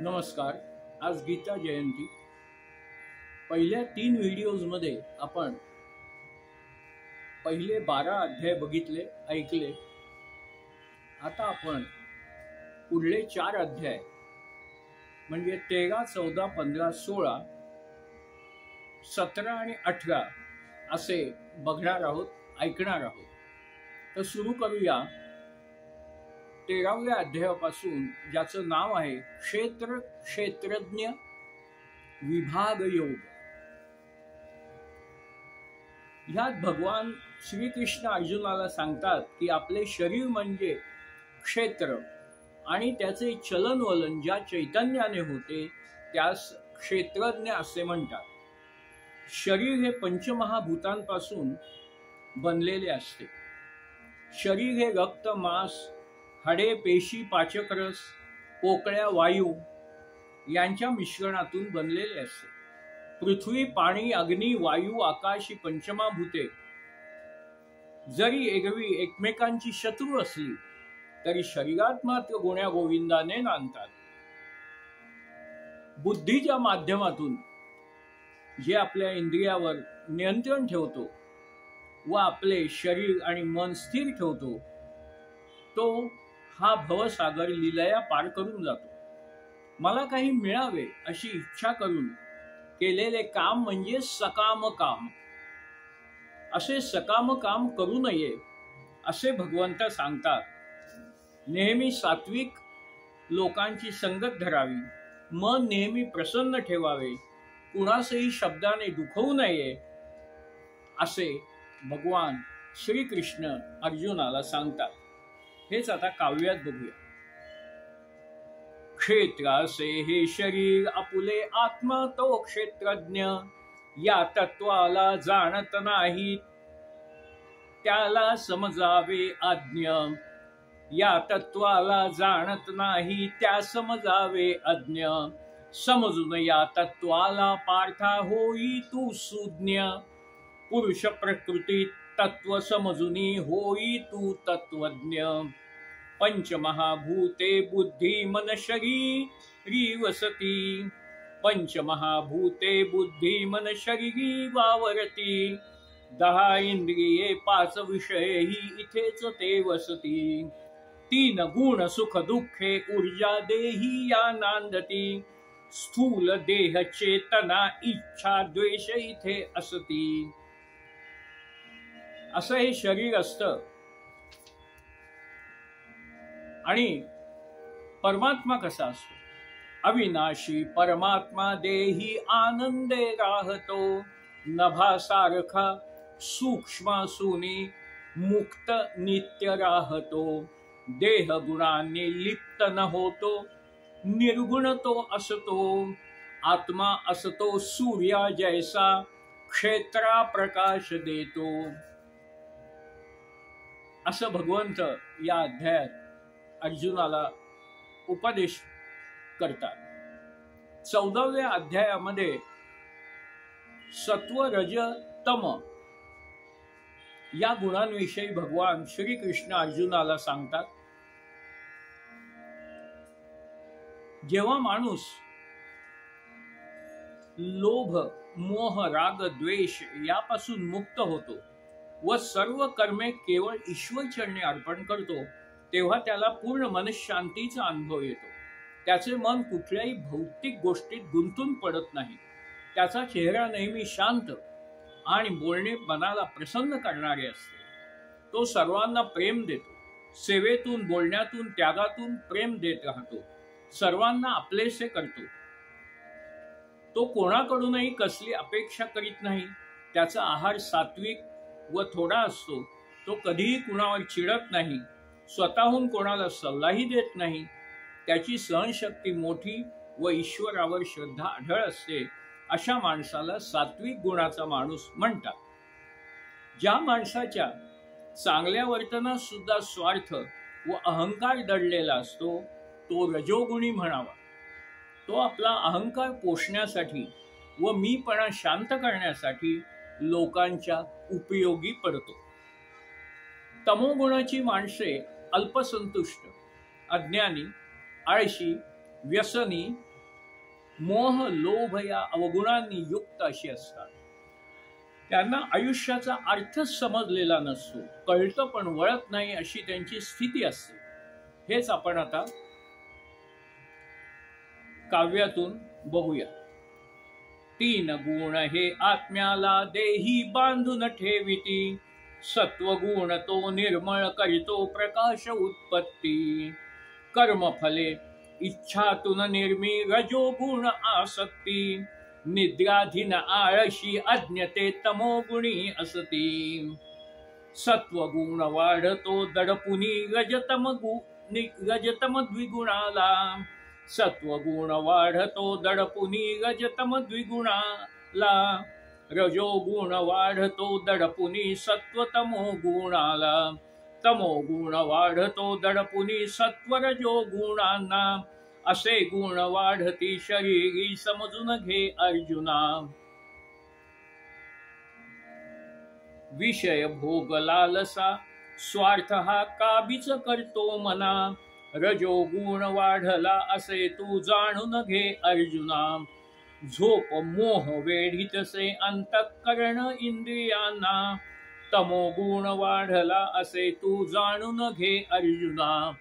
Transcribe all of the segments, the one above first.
नमस्कार. आज गीता जयंती. पहिल्या 3 व्हिडिओजमध्ये आपण पहिले 12 अध्याय बघितले, ऐकले. आता आपण पुढले 4 अध्याय म्हणजे 13, 14, 15, 16, 17 आणि 18 असे बघणार आहोत, ऐकणार आहोत. तर सुरू करूया 13व्या अध्यायापासून, ज्याचं नाव आहे क्षेत्र क्षेत्रज्ञ विभाग योग. ह्यात भगवान श्रीकृष्ण अर्जुनाला सांगतात की आपले शरीर म्हणजे क्षेत्र आणि त्याचे चलनवलन ज्या चैतन्याने होते त्यास क्षेत्रज्ञ असे म्हणतात. शरीर हे पंचमहाभूतांपासून बनलेले असते. शरीर हे रक्त, मांस, हाडे, पेशी, पाचकरस, पोकळ्या, वायू यांच्या मिश्रणातून बनलेले असते. पृथ्वी, पाणी, अग्नी, वायू, आकाश ही पंचमहाभूते जरी एरवी एकमेकांची शत्रू असली तरी शरीरात मात्र गुण्या गोविंदाने नांदतात. बुद्धीच्या माध्यमातून जे आपल्या इंद्रियावर नियंत्रण ठेवतो व आपले शरीर आणि मन स्थिर ठेवतो तो हा भवसागर लीलया पार करून जातो. मला काही मिळावे अशी इच्छा करून केलेले काम म्हणजे सकाम काम. असे सकाम काम करू नये असे भगवंत सांगतात. नेहमी सात्विक लोकांची संगत धरावी, मन नेहमी प्रसन्न ठेवावे, कुणासही शब्दाने दुखवू नये असे भगवान श्रीकृष्ण अर्जुनाला सांगतात. हेच आता काव्यात बघूया. क्षेत्रासे हे शरीर आपुले आत्मा तो क्षेत्रज्ञ, या तत्वाला जाणत नाही त्याला समजावे आज्ञ. या तत्वाला जाणत नाही त्या समजावे अज्ञ. समजून या तत्वाला पार्था होई तू सुज्ञ. पुरुष प्रकृती तत्व समजुनी होई तू तत्वज्ञ. पंचमहाभूते बुद्धी मन शरीरी वसती. पंचमहाभूते बुद्धी मन शरीरी वावरती. 10 इंद्रिये 5 विषय ही इथेच ते वसती. 3 गुण सुख दुःखे ऊर्जा देही या नांदती. स्थूल देह चेतना इच्छा द्वेष इथे असती. असं हे शरीर असतं आणि परमात्मा कसा असतो? अविनाशी परमात्मा देही आनंदे राहतो. नभासारखा सूक्ष्मासूनी मुक्त नित्य राहतो. देह गुणांनी लिप्त न होतो, निर्गुण तो असतो. आत्मा असतो सूर्या जैसा क्षेत्रा प्रकाश देतो. असं भगवंत या अध्यायात अर्जुनाला उपदेश करतात. 14व्या अध्यायामध्ये सत्व, रज, तम या गुणांविषयी भगवान श्रीकृष्ण अर्जुनाला सांगतात. जेव्हा माणूस लोभ, मोह, राग, द्वेष यापासून मुक्त होतो व सर्व कर्मे केवळ ईश्वर चरणी अर्पण करतो तेव्हा त्याला पूर्ण मनशांतीचा अनुभव येतो. त्याचे मन कुठल्याही भौतिक गोष्टीत गुंतून पडत नाही. त्याचा चेहरा नेहमी शांत आणि बोलणे मनाला प्रसन्न करणारे असते. तो सर्वांना प्रेम देतो. सेवेतून, बोलण्यातून, त्यागातून प्रेम देत राहतो. सर्वांना आपलेसे करतो. तो कोणाकडूनही कसली अपेक्षा करीत नाही. त्याचा आहार सात्विक व थोडा असतो. तो कधीही कुणावर चिडत नाही. स्वतःहून कोणाला सल्लाही देत नाही. त्याची सहनशक्ती मोठी व ईश्वरावर श्रद्धा आढळ असते. अशा माणसाला सात्विक गुणाचा माणूस म्हणतात. ज्या माणसाच्या चांगल्या वर्तनात सुद्धा स्वार्थ व अहंकार दडलेला असतो तो रजोगुणी म्हणावा. तो आपला अहंकार पोषण्यासाठी व मीपणा शांत करण्यासाठी लोकांच्या उपयोगी पडतो. तमोगुणाची माणसे अल्पसंतुष्ट, अज्ञानी, आळशी, व्यसनी, मोह लोभ या अवगुणांनी युक्त अशी असतात. त्यांना आयुष्याचा अर्थच समजलेला नसतो, कळतं पण वळत नाही अशी त्यांची स्थिती असते. हेच आपण आता काव्यातून बघूया. 3 गुण हे आत्म्याला देही बांधून ठेविती, सत्वगुण तो निर्मळ करितो प्रकाश उत्पत्ती. कर्मफले इच्छातून निर्मी रजोगुण आसक्ती, निद्राधीन आळशी अज्ञते तमोगुणी असती. सत्वगुण वाढतो दडपुनी रजतम द्विगुणाला, सत्वगुण वाढतो दडपुनी रजतम द्विगुणाला, रजोगुण वाढतो दडपुनी सत्वतमो गुणाला, तमोगुण वाढतो दडपुनी सत्वरजो गुणांना, असे गुण वाढती शरीरी समजून घे अर्जुना. विषय भोग लालसा स्वार्थ हा काबीच करतो मना, रजोगुण वाढला असे तू जाणून घे अर्जुना. झोप मोह वेढीतसे अंतःकरण इंद्रियांना, तमोगुण वाढला असे तू जाणून घे अर्जुना.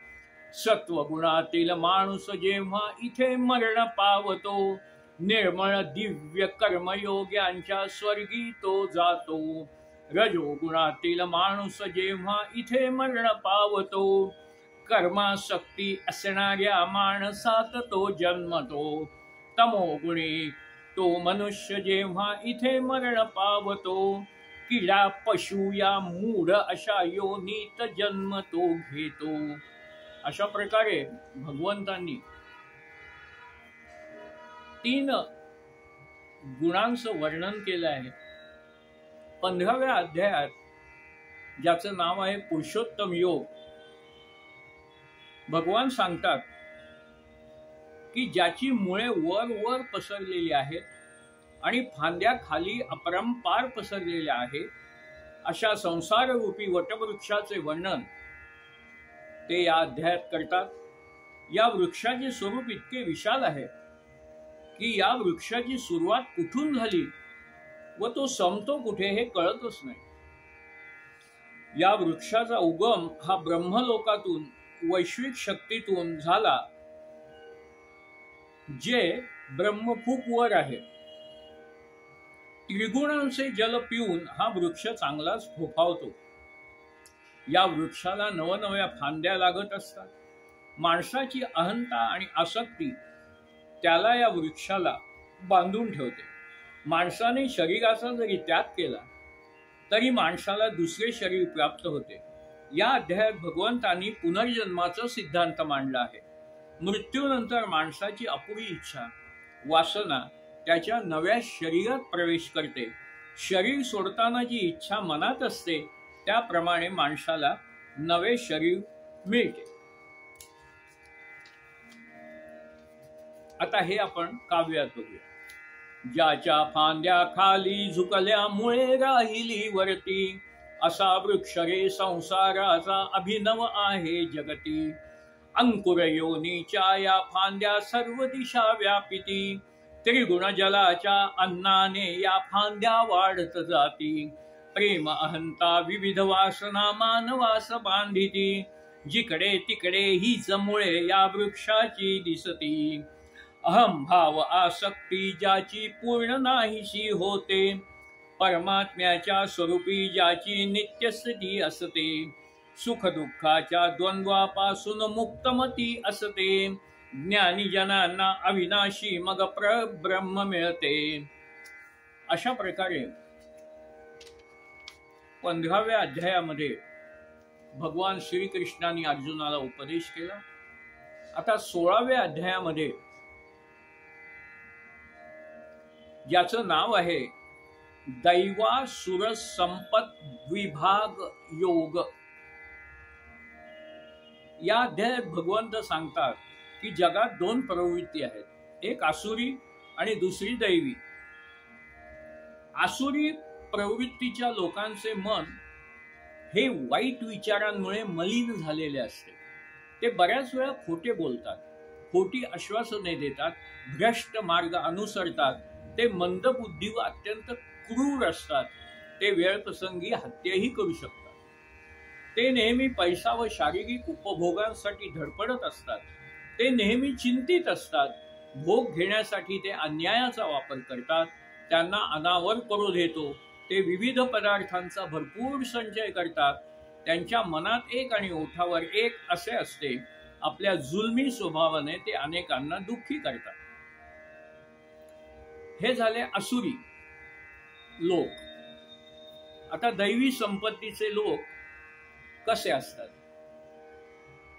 सत्वगुणातील माणूस जेव्हा इथे मरण पावतो, निर्मळ दिव्य कर्मयोग्यांच्या स्वर्गी तो जातो. रजोगुणातील माणूस जेव्हा इथे मरण पावतो, कर्मासक्ती असणाऱ्या माणसात तो जन्मतो. तमोगुणी तो मनुष्य जेव्हा इथे मरण पावतो, किडा पशु या मूढ अशा योनीत जन्म तो घेतो. अशा प्रकारे भगवंतांनी 3 गुणांचं वर्णन केलं आहे. 15व्या अध्यायात, ज्याचं नाव आहे पुरुषोत्तम योग, भगवान सांगतात की ज्याची मुळे वर वर पसरलेली आहेत आणि फांद्या खाली अपरंपार पसरलेल्या आहेत, अशा संसाररूपी वटवृक्षाचे वर्णन ते या अध्यायात करतात. या वृक्षाचे स्वरूप इतके विशाल आहे की या वृक्षाची सुरुवात कुठून झाली व तो संपतो कुठे हे कळतच नाही. या वृक्षाचा उगम हा ब्रह्मलोकातून वैश्विक शक्तीतून झाला, जे ब्रह्म खूप वर आहे. त्रिगुणांचे जल पिऊन हा वृक्ष चांगलाच फोफावतो. या वृक्षाला नवनव्या फांद्या लागत असतात. माणसाची अहंता आणि आसक्ती त्याला या वृक्षाला बांधून ठेवते. माणसाने शरीराचा जरी त्याग केला तरी माणसाला दुसरे शरीर प्राप्त होते. या अध्यायात भगवंतांनी पुनर्जन्माचा सिद्धांत मांडला आहे. मृत्यूनंतर माणसाची अपुरी इच्छा, वासना त्याच्या नव्या शरीरात प्रवेश करते. शरीर सोडताना जी इच्छा मनात असते त्याप्रमाणे माणसाला नवे शरीर मिळते. आता हे आपण काव्यात बघूया. ज्याच्या फांद्या खाली झुकल्यामुळे राहिली वरती, असा वृक्ष रे संसाराचा अभिनव आहे जगती. अंकुर योनीच्या या फांद्या सर्व दिशा व्यापिती, त्रिगुण जलाच्या अन्नाने या फांद्या वाढत जाती. प्रेम अहंता विविध वासना मानवास बांधिती, जिकडे तिकडे हीच मुळे या वृक्षाची दिसती. अहम भाव आसक्ती ज्याची पूर्ण नाहीशी होते, परमात्म्याच्या स्वरूपी ज्याची नित्यस्थिती असते. सुख दुःखाच्या द्वंद्वापासून मुक्तमती असते, ज्ञानी जनांना अविनाशी मग ब्रह्म मिळते. अशा प्रकारे 15व्या अध्यायामध्ये भगवान श्रीकृष्णाने अर्जुनाला उपदेश केला. आता 16व्या अध्यायामध्ये, ज्याचं नाव आहे दैवासुर संपत विभाग योग, या अध्यायात भगवंत सांगतात की जगात 2 प्रवृत्ती आहेत, एक आसुरी आणि दुसरी दैवी. आसुरी प्रवृत्तीच्या लोकांचे मन हे वाईट विचारांमुळे मलिन झालेले असते. ते बऱ्याच वेळा खोटे बोलतात, खोटी आश्वासने देतात, भ्रष्ट मार्ग अनुसरतात, ते मंदबुद्धी व अत्यंत क्रूर असतात, ते वेळप्रसंगी हत्येही करू शकतात. ते नेहमी पैसा व शारीरिक उपभोगांसाठी धडपडत असतात, ते नेहमी चिंतित असतात, भोग घेण्यासाठी ते अन्यायाचा वापर करतात, त्यांना अनावर क्रोध येतो, ते विविध पदार्थांचा भरपूर संचय करतात, त्यांच्या मनात एक आणि ओठावर एक असे असते, आपल्या जुलमी स्वभावाने ते अनेकांना दुःखी करतात. हे झाले असुरी लोक. आता दैवी संपत्तीचे लोक कसे असतात?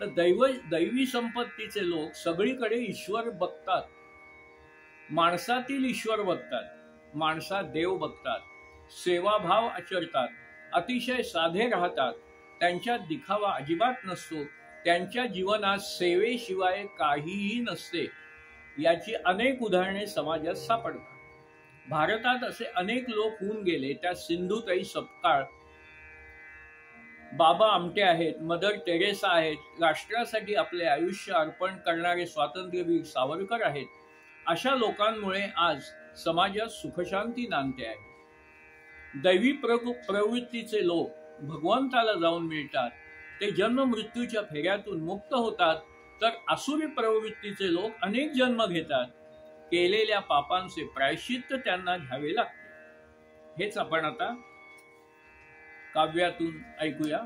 तर दैवी संपत्तीचे लोक सगळीकडे ईश्वर बघतात, माणसातील ईश्वर बघतात, माणसात देव बघतात, सेवाभाव आचरतात, अतिशय साधे राहतात, त्यांच्यात दिखावा अजिबात नसतो, त्यांच्या जीवनात सेवेशिवाय काहीही नसते. याची अनेक उदाहरणे समाजात सापडतात. भारतात असे अनेक लोक होऊन गेले. त्यात सिंधुताई सपकाळ, बाबा आमटे आहेत, मदर टेरेसा आहेत, राष्ट्रासाठी आपले आयुष्य अर्पण करणारे स्वातंत्र्यवीर सावरकर आहेत. अशा लोकांमुळे आज समाजात सुखशांती नांदते आहे. दैवी प्रवृत्तीचे लोक भगवंताला जाऊन मिळतात, ते जन्म मृत्यूच्या फेऱ्यातून मुक्त होतात. तर आसुरी प्रवृत्तीचे लोक अनेक जन्म घेतात, केलेल्या पापांचे प्रायश्चित्त त्यांना घ्यावे लागते. हेच आपण आता काव्यातून ऐकूया.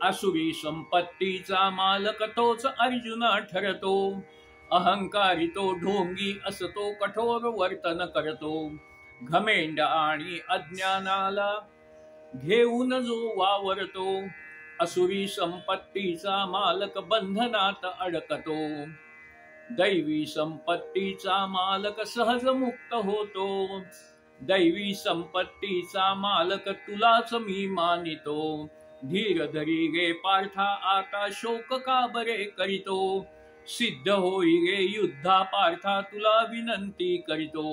आसुरी संपत्तीचा मालक तोच अर्जुना ठरतो, अहंकारी तो ढोंगी असतो, कठोर वर्तन करतो, घमेंड आणि अज्ञानाला घेऊन जो वावरतो, असुरी संपत्तीचा मालक बंधनात अडकतो, दैवी संपत्तीचा मालक सहज मुक्त होतो, दैवी संपत्तीचा मालक तुलाच मी मानितो, धीर धरी गे पार्था आता शोक का बरे करीतो, सिद्ध होई गे युद्धा पार्था तुला विनंती करीतो,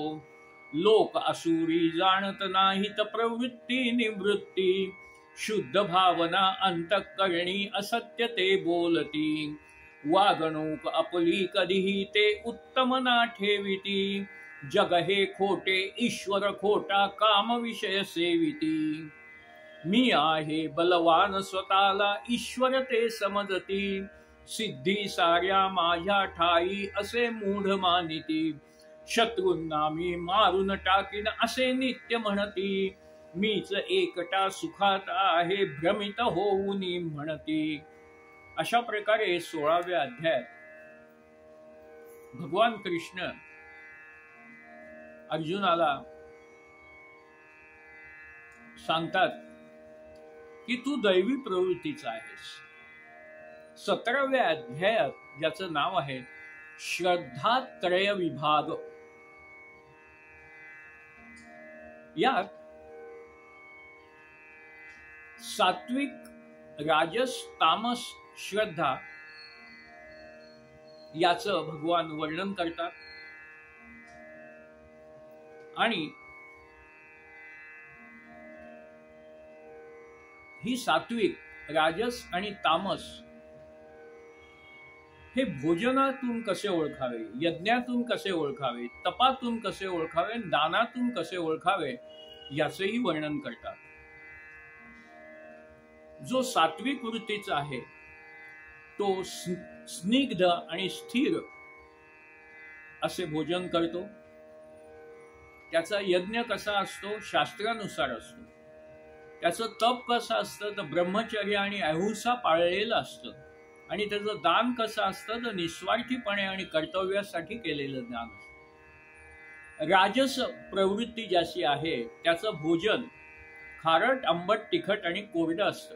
लोक असुरी जाणत नाहीत प्रवृत्ती निवृत्ती, शुद्ध भावना अंतःकरणी असत्य ते बोलती, वागणूक आपली कधीही ते उत्तम ना ठेविती, जग हे खोटे ईश्वर खोटा काम विषय सेविती, मी आहे बलवान स्वतःला ईश्वर ते समजती, सिद्धी साऱ्या माझ्या ठाई असे मूढ मानिती, शत्रूंना मी मारून टाकीन असे नित्य म्हणती, मीच एकटा सुखात आहे भ्रमित होऊन म्हणती. अशा प्रकारे 16व्या अध्यायात भगवान कृष्ण अर्जुनाला सांगतात की तू दैवी प्रवृत्तीचा आहेस. 17व्या अध्यायात ज्याचं नाव आहे श्रद्धात्रय विभाग, यात सात्विक, राजस, तामस, श्रद्धा याचं भगवान वर्णन करतात. आणि ही सात्विक, राजस आणि तामस हे भोजनातून कसे ओळखावे, यज्ञातून कसे ओळखावे, तपातून कसे ओळखावे, दानातून कसे ओळखावे याचेही वर्णन करतात. जो सात्विक वृत्तीचा आहे तो स्निग्ध आणि स्थिर असे भोजन करतो. त्याचा यज्ञ कसा असतो? शास्त्रानुसार असतो. त्याचं तप कसं असतं? तर ब्रह्मचर्य आणि अहिंसा पाळलेलं असतं. आणि त्याचं दान कसं असतं? तर निस्वार्थीपणे आणि कर्तव्यासाठी केलेलं दान असतं. राजस प्रवृत्ती ज्याची आहे त्याचं भोजन खारट, आंबट, तिखट आणि कोरडं असतं.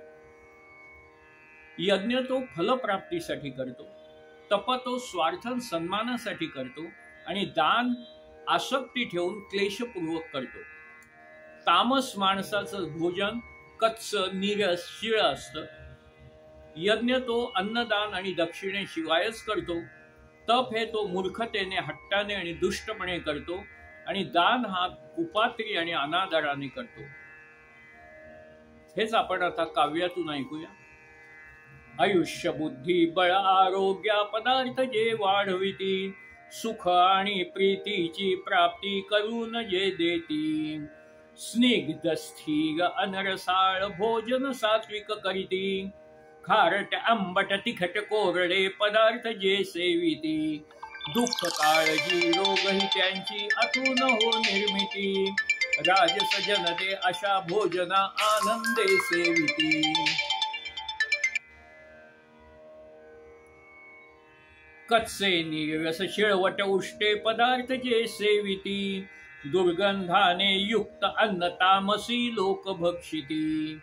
यज्ञ तो फलप्राप्तीसाठी करतो, तप तो स्वार्थ सन्मानासाठी करतो, आणि दान आसक्ती ठेवून क्लेशपूर्वक करतो. तामस माणसाचं भोजन कच्च, नीरस, शिळ असतं. यज्ञ तो अन्नदान आणि दक्षिणेशिवायच करतो. तप हे तो मूर्खतेने, हट्टाने आणि दुष्टपणे करतो, आणि दान हा कुपात्री आणि अनादराने करतो. हेच आपण आता काव्यातून ऐकूया. आयुष्य बुद्धी बळ आरोग्या पदार्थ जे वाढविती, सुख आणि प्रीतीची प्राप्ती करून जे देती, स्निग्ध स्थिर अनरसाळ भोजन सात्विक करीती, खारट आंबट तिखट कोरडे पदार्थ जे सेविती, दुःख काळजी रोगही त्यांची अतून हो निर्मिती, राजस जनते अशा भोजना आनंदे सेविती. कच्चे नीरस शिळवट उष्टे पदार्थ जे सेविती, दुर्गंधाने युक्त अन्न तामसी लोक भक्षिती,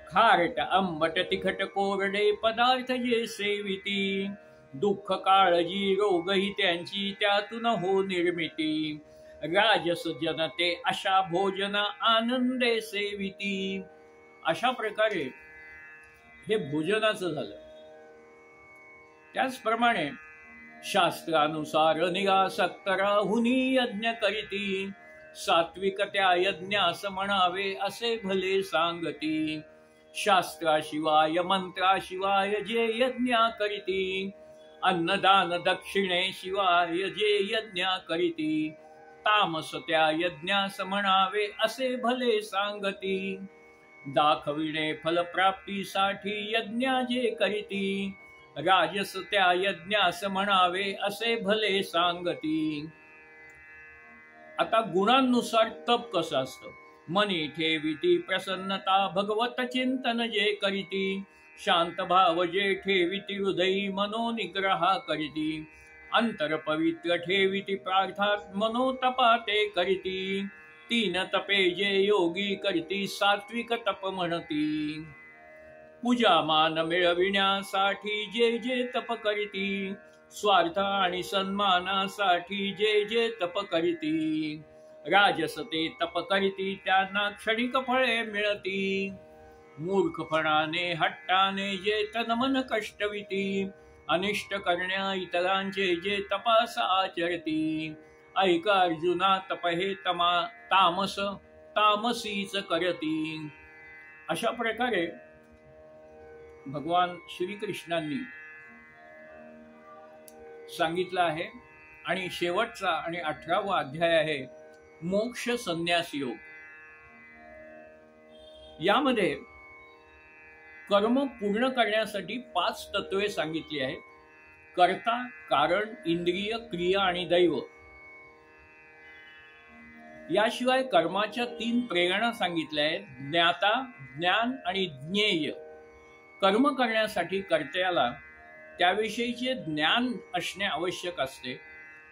खारट आंबट तिखट कोरडे पदार्थ जे सेविती, दुःख काळजी रोगही त्यांची त्यातून हो निर्मिती, राजस जनते अशा भोजना आनंदे सेविती. अशा प्रकारे हे भोजनाचं झालं. त्याचप्रमाणे शास्त्रानुसार निरासक्त राहुनी यज्ञ करीती, सात्विक त्या यज्ञास म्हणावे असे भले सांगती, शास्त्राशिवाय मंत्राशिवाय जे यज्ञ करीती, अन्नदान दक्षिणेशिवाय जे यज्ञ करीती, तामस त्या यज्ञास म्हणावे असे भले सांगती, दाखविणे फलप्राप्तीसाठी यज्ञ जे करीती, राजस त्या यज्ञास म्हणावे असे भले सांगती. आता गुणांनुसार तप कसं असतं. मनी ठेविती प्रसन्नता भगवत चिंतन जे करीती, शांत भाव जे ठेविती हृदयी मनोनिग्रहा करीती, अंतर पवित्र ठेविती प्रार्थात मनोतपा ते करीती, तीन तपे जे योगी करीती सात्विक तप म्हणती, पूजा मान मिळविण्यासाठी जे जे तप करीती, स्वार्थ आणि सन्मानासाठी जे जे तप करीती, राजस ते तप करीती त्यांना क्षणिक फळे मिळती, मूर्खपणाने हट्टाने जे तनमन कष्टविती, अनिष्ट करण्या इतरांचे जे तपास आचरती, ऐका अर्जुना तप हे तामस तामसीच करती. अशा प्रकारे भगवान श्रीकृष्णांनी सांगितलं आहे. आणि शेवटचा आणि 18वा अध्याय आहे मोक्ष संन्यास योग. यामध्ये कर्म पूर्ण करण्यासाठी 5 तत्वे सांगितली आहेत. कर्ता, कारण, इंद्रिय, क्रिया आणि दैव. याशिवाय कर्माच्या 3 प्रेरणा सांगितल्या आहेत. ज्ञाता, ज्ञान आणि ज्ञेय. कर्म करण्यासाठी कर्त्याला त्याविषयीचे ज्ञान असणे आवश्यक असते.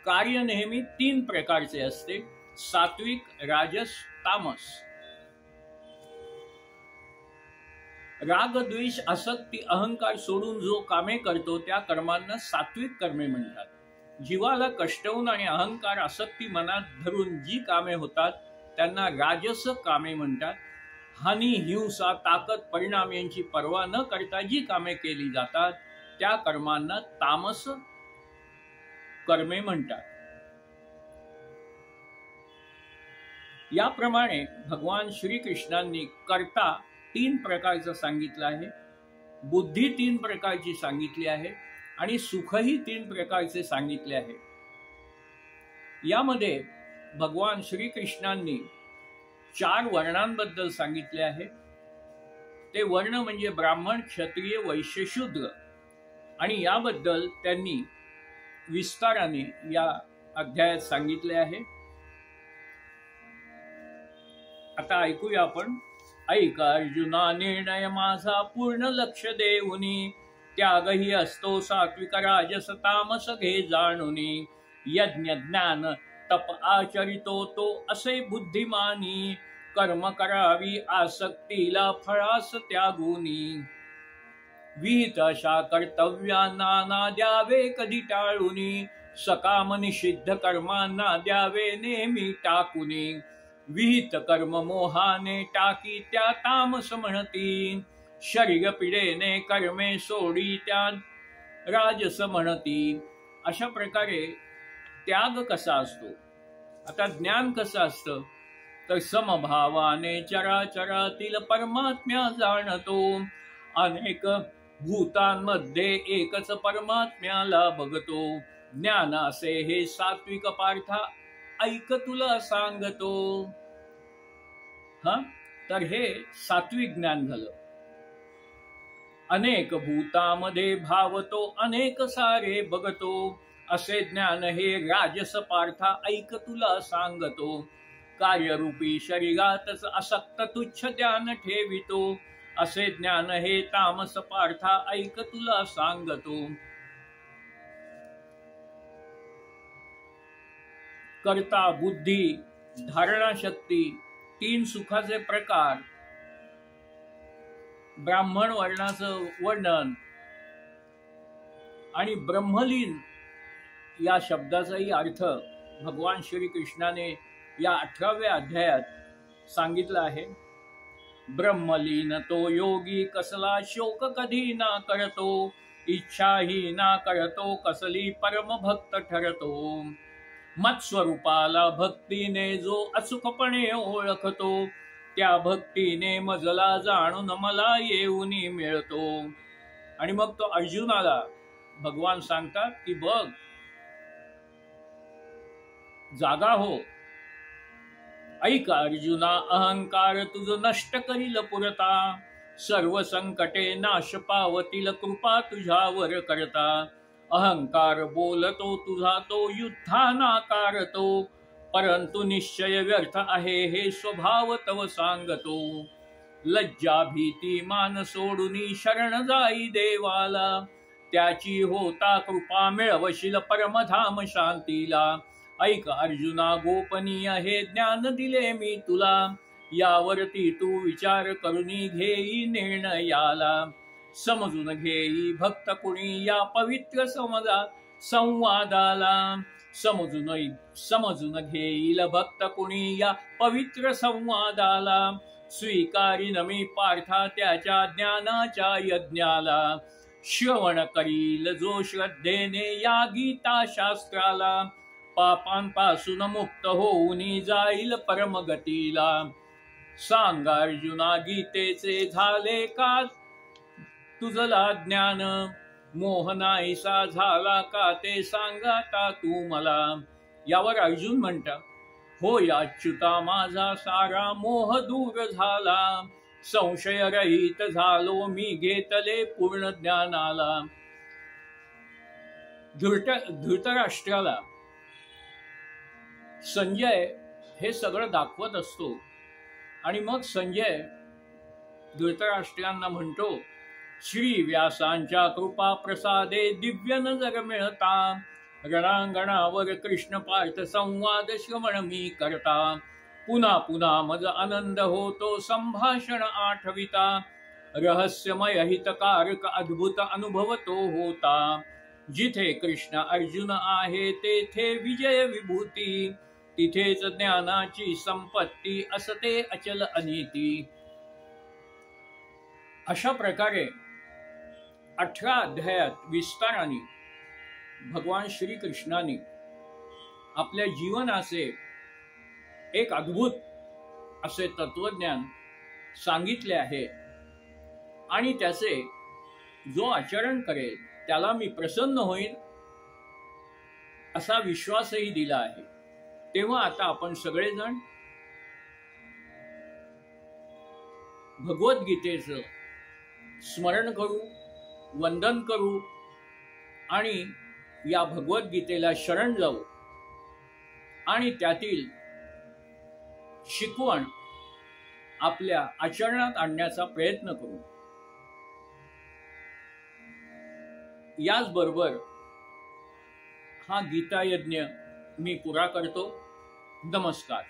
कार्य नेहमी 3 प्रकारचे असते. सात्विक, राजस, तामस. राग, द्वेष, आसक्ती, अहंकार सोडून जो कामे करतो त्या कर्मांना सात्विक कर्मे म्हणतात. जीवाला कष्टवून आणि अहंकार आसक्ती मनात धरून जी कामे होतात त्यांना राजस कामे म्हणतात. हानी, हिंसा, ताकद, परिणाम यांची पर्वा न करता जी कामे केली जातात त्या कर्मांना तामस कर्मे म्हणतात. याप्रमाणे भगवान श्रीकृष्णांनी कर्ता 3 प्रकारचं सांगितलं आहे, बुद्धी 3 प्रकारची सांगितली आहे आणि सुखही 3 प्रकारचे सांगितले आहे. यामध्ये भगवान श्रीकृष्णांनी 4 वर्णांबद्दल सांगितले आहे. ते वर्ण म्हणजे ब्राह्मण, क्षत्रिय, वैश्य, शूद्र. आणि याबद्दल त्यांनी विस्ताराने या अध्यायात सांगितले आहे. आता ऐकूया आपण. ऐका अर्जुना निर्णय माझा पूर्ण लक्ष देऊनी, त्यागही असतो सात्विक राजस तामस घे जाणुनी, यज्ञ ज्ञान तप आचरितो तो असे बुद्धिमानी, कर्म करावी आसक्तीला फळास त्यागुनी, विहित अशा कर्तव्यांना ना द्यावे कधी टाळुनी, सकाम निषिद्ध कर्मांना द्यावे नेहमी टाकुनी, विहित कर्म मोहाने टाकी त्या तामस म्हणती, शरीर पिडेने कर्मे सोडी त्या राजस म्हणती. अशा प्रकारे त्याग कसा असतो. आता ज्ञान कसं असतं तर समभावाने चराचरातील परमात्म्या जाणतो, अनेक भूतांमध्ये एकच परमात्म्याला बघतो, ज्ञानासे हे सात्विक पार्था ऐक तुला सांगतो. हा, तर हे सात्विक ज्ञान झालं. अनेक भूतामध्ये भावतो, अनेक सारे बघतो, असे ज्ञान हे राजस पार्था ऐक तुला सांगतो. कार्यरूपी शरीरातच असक्त तुच्छ ध्यान ठेवितो, असे ज्ञान हे तामस पार्था ऐक तुला सांगतो. कर्ता, बुद्धी, धारणा शक्ती, तीन सुखाचे प्रकार, ब्राह्मण वर्णाचं वर्णन आणि ब्रह्मलीन या शब्दाचाही अर्थ भगवान श्री कृष्णाने या 18व्या अध्यायात सांगितलं आहे. ब्रह्मलीन तो योगी कसला शोक कधी ना करतो, इच्छाही ना करतो कसली परमभक्त ठरतो. मत्स्वरूपाला भक्तीने जो अचूकपणे ओळखतो, त्या भक्तीने मजला जाणून मला येऊनी मिळतो. आणि मग तो अर्जुनाला भगवान सांगतात की बघ, जागा हो, ऐक अर्जुना, अहंकार तुझ नष्ट करील पुरता, सर्व संकटे नाश पावतील कृपा तुझ्यावर करता. अहंकार बोलतो तुझा तो युद्धा नाकारतो, परंतु निश्चय व्यर्थ आहे हे स्वभाव तव सांगतो. लज्जा भीती मान सोडून शरण जाई देवाला, त्याची होता कृपा मिळवशील परमधाम शांतीला. ऐक अर्जुना गोपनीय हे ज्ञान दिले मी तुला, यावरती तू विचार करूनी घेई निर्णयाला. समजून घेई भक्त कुणी या पवित्र संवादाला, समजून घेईल भक्त कुणी या पवित्र संवादाला. स्वीकारीन मी पार्था त्याच्या ज्ञानाच्या यज्ञाला, श्रवण करील जो श्रद्धेने या गीता शास्त्राला. पापांपासून मुक्त होऊन जाईल परमगतीला. सांग अर्जुना गीतेचे झाले का तुझला ज्ञान, मोह नाहीसा झाला का ते सांगाता तू मला. यावर अर्जुन म्हणता, हो अच्युता माझा सारा मोह दूर झाला, संशय रहित झालो मी घेतले पूर्ण ज्ञानाला. धृतराष्ट्राला संजय हे सगळं दाखवत असतो आणि मग संजय धृतराष्ट्रांना म्हणतो, श्री व्यासांच्या कृपा प्रसादे दिव्य नजर मिळता, रणांगणावर कृष्ण पार्थ संवाद श्रवण मी करता. पुन्हा पुन्हा मज आनंद होतो संभाषण आठविता, रहस्यमय हितकारक अद्भुत अनुभव तो होता. जिथे कृष्ण अर्जुन आहे तेथे विजय विभूती, तिथेच ज्ञानाची संपत्ती असते अचल अनिती. अशा प्रकारे 18 अध्यायात विस्ताराने भगवान श्री कृष्णाने आपल्या जीवनाचे एक अद्भुत असे तत्वज्ञान सांगितले आहे आणि त्याचे जो आचरण करेल त्याला मी प्रसन्न होईन असा विश्वासही दिला आहे. तेव्हा आता आपण सगळेजण भगवद्गीतेचं स्मरण करू, वंदन करू आणि या भगवद्गीतेला शरण जाऊ आणि त्यातील शिकवण आपल्या आचरणात आणण्याचा प्रयत्न करू. याचबरोबर हा गीता यज्ञ मी पुरा करतो. नमस्कार.